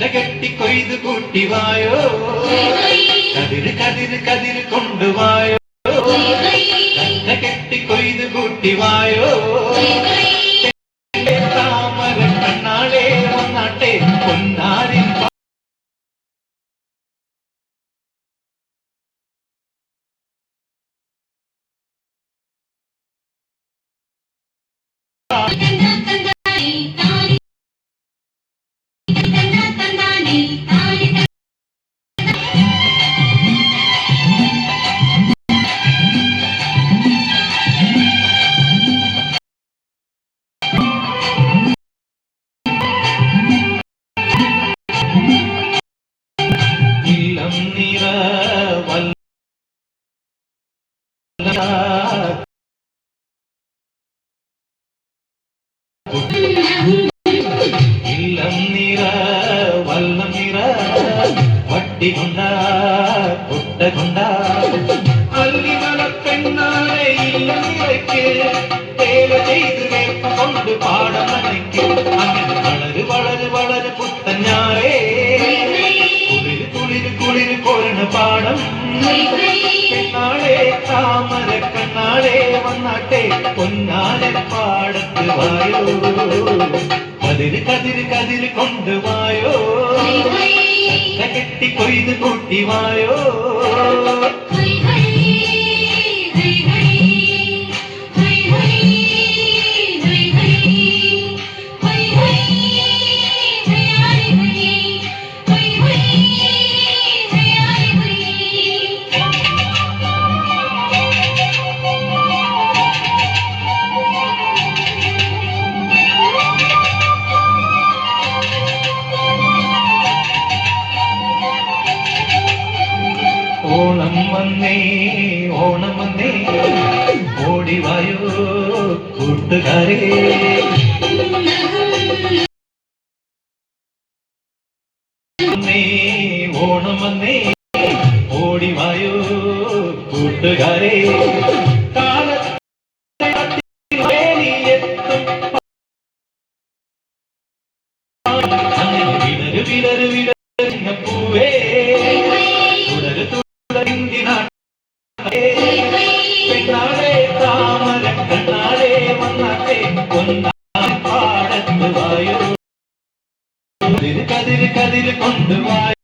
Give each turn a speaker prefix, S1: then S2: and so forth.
S1: കെട്ടി കൊയ്ത് കൂട്ടിവായോ കതിര് കതിര് കതിര് കൊണ്ടുവായോ കെട്ടി കൊയ്ത് കൂട്ടിവായോ താമര കണ്ണാളെ വന്നാട്ടെ പൊന്നാരിൻ ഇല്ലം നിറ ഇല്ലം നിറ വല്ലം നിറ വട്ടി കൊണ്ട കൊട്ട കൊണ്ട അല്ലിമല പെണ്ണാളെ ഇല്ലം നിറയ്ക്ക് തേല ചെയ്ത് വേപ്പ കൊണ്ട് പാടം നനയ്ക്ക് അങ്ങനെ വളര് വളര് വളര് പുത്തഞ്ഞാറേ കുളിര് കുളിര് കുളിര് കൊരണ പാടം പെണ്ണാളെ താമര കണ്ണാളെ വന്നാട്ടെ പൊന്നാലെ പാടത്ത് വായോ കതിര് കതിര് കതിര് കൊണ്ടുവായോ കെട്ടി കൊയ്ത് കൂട്ടിവായോ ഓണം വന്നേ ഓണം വന്നേ ഓടിവായോ കൂട്ടുകാരെ ഓണം വന്നേ ഓടിവായോ കൂട്ടുകാരെ വിടരു വിടരു വിടരുന്ന പൂവേ പെണ്ണാളെ താമര കണ്ണാളെ വന്നാട്ടെ പാടത്ത് വായോ കതിര് കതിര് കതിര് കൊണ്ടുവായോ